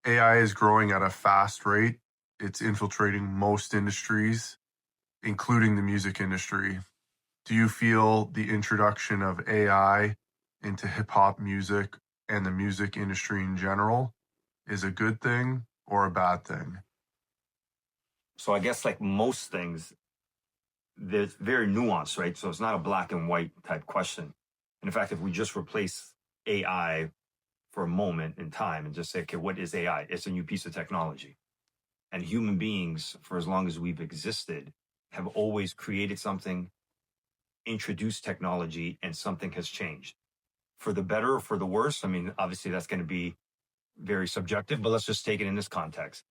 AI is growing at a fast rate. It's infiltrating most industries, including the music industry. Do you feel the introduction of AI into hip hop music and the music industry in general is a good thing or a bad thing? So I guess like most things, there's very nuanced, right? So it's not a black and white type question. And in fact, if we just replace AI for a moment in time and just say, okay, what is AI? It's a new piece of technology. And human beings, for as long as we've existed, have always created something, introduced technology, and something has changed. For the better or for the worse, I mean, obviously that's going to be very subjective, but let's just take it in this context.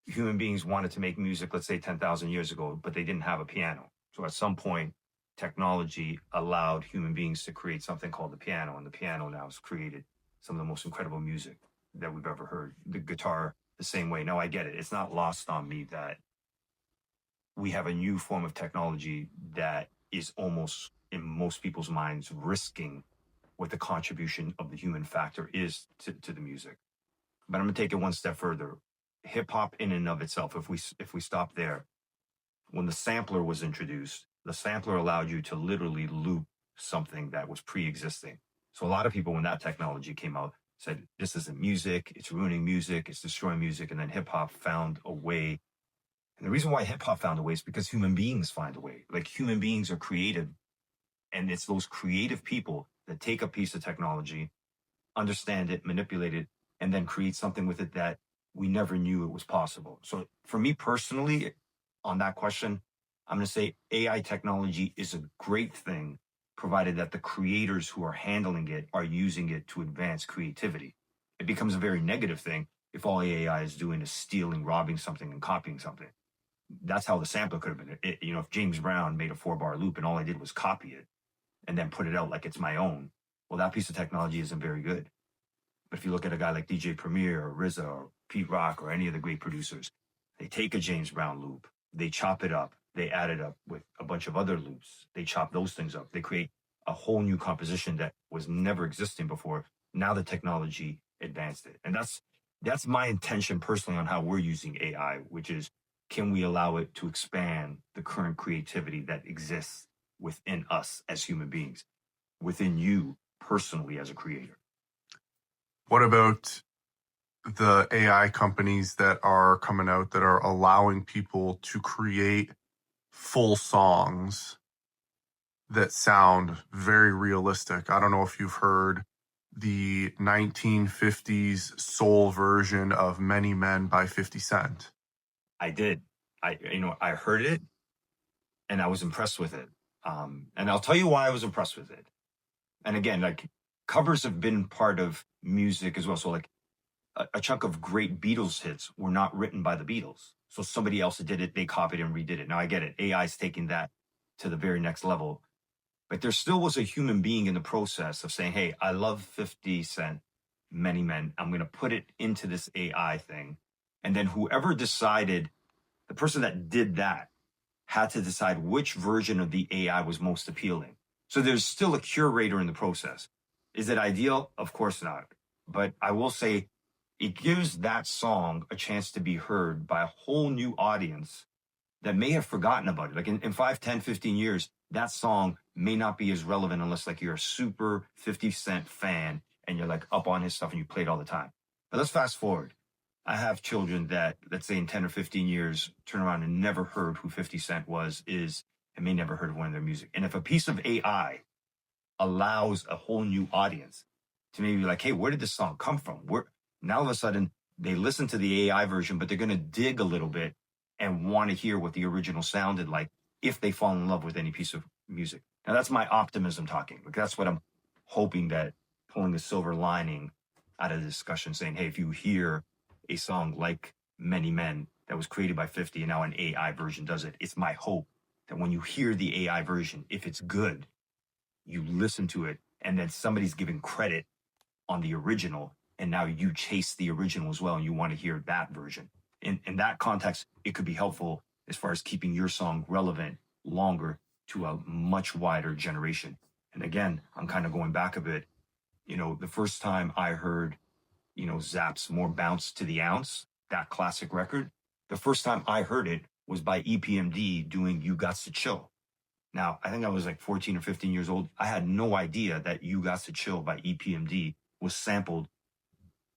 Human beings wanted to make music, let's say 10,000 years ago, but they didn't have a piano. So at some point, technology allowed human beings to create something called the piano, and the piano now has created some of the most incredible music that we've ever heard. The guitar, the same way. No, I get it. It's not lost on me that we have a new form of technology that is almost, in most people's minds, risking what the contribution of the human factor is to the music. But I'm going to take it one step further. Hip hop in and of itself, if we stop there, when the sampler was introduced, the sampler allowed you to literally loop something that was pre-existing. So a lot of people, when that technology came out, said, this isn't music, it's ruining music, it's destroying music. And then hip hop found a way. And the reason why hip hop found a way is because human beings find a way. Like, human beings are creative. And it's those creative people that take a piece of technology, understand it, manipulate it, and then create something with it that we never knew it was possible. So for me personally, on that question, I'm going to say AI technology is a great thing, provided that the creators who are handling it are using it to advance creativity. It becomes a very negative thing if all AI is doing is stealing, robbing something, and copying something. That's how the sampler could have been. If James Brown made a 4-bar loop and all I did was copy it and then put it out like it's my own, well, that piece of technology isn't very good. But if you look at a guy like DJ Premier or RZA or Pete Rock or any of the great producers, they take a James Brown loop, they chop it up, they add it up with a bunch of other loops, they chop those things up, they create a whole new composition that was never existing before. Now the technology advanced it. And that's my intention personally on how we're using AI, which is, can we allow it to expand the current creativity that exists within us as human beings, within you personally as a creator? What about the AI companies that are coming out that are allowing people to create full songs that sound very realistic? I don't know if you've heard the 1950s soul version of Many Men by 50 Cent. I did. I heard it and I was impressed with it. And I'll tell you why I was impressed with it. And again, like, covers have been part of music as well. So like a chunk of great Beatles hits were not written by the Beatles. So somebody else did it, they copied and redid it. Now I get it. AI's taking that to the very next level. But there still was a human being in the process of saying, hey, I love 50 Cent, Many Men. I'm going to put it into this AI thing. And then whoever decided, the person that did that had to decide which version of the AI was most appealing. So there's still a curator in the process. Is it ideal? Of course not. But I will say it gives that song a chance to be heard by a whole new audience that may have forgotten about it. Like in 5, 10, 15 years, that song may not be as relevant unless like you're a super 50 Cent fan and you're like up on his stuff and you play it all the time. But let's fast forward. I have children that, let's say in 10 or 15 years, turn around and never heard who 50 Cent is, and may never heard of one of their music. And if a piece of AI allows a whole new audience to maybe be like, hey, where did this song come from? Now all of a sudden they listen to the AI version, but they're going to dig a little bit and want to hear what the original sounded like if they fall in love with any piece of music. Now that's my optimism talking. Like, that's what I'm hoping, that pulling the silver lining out of the discussion, saying, hey, if you hear a song like Many Men that was created by 50 and now an AI version does it, it's my hope that when you hear the AI version, if it's good, you listen to it and then somebody's giving credit on the original, and now you chase the original as well and you want to hear that version. In that context, it could be helpful as far as keeping your song relevant longer to a much wider generation. And again, I'm kind of going back a bit. The first time I heard Zapp's More Bounce to the Ounce, that classic record. The first time I heard it was by EPMD doing You Got to Chill. Now, I think I was like 14 or 15 years old. I had no idea that You Got to Chill by EPMD was sampled,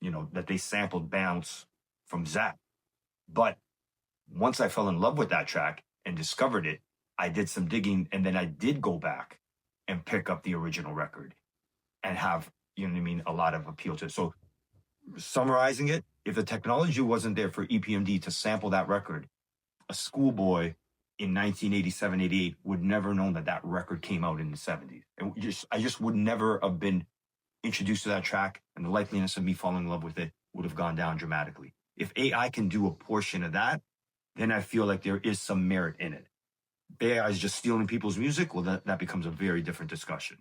that they sampled Bounce from Zapp. But once I fell in love with that track and discovered it, I did some digging, and then I did go back and pick up the original record and have, a lot of appeal to it. So summarizing it, if the technology wasn't there for EPMD to sample that record, a schoolboy in 1987, 88 would never known that record came out in the 70s. And I just would never have been introduced to that track, and the likeliness of me falling in love with it would have gone down dramatically. If AI can do a portion of that, then I feel like there is some merit in it. AI is just stealing people's music. Well, that becomes a very different discussion.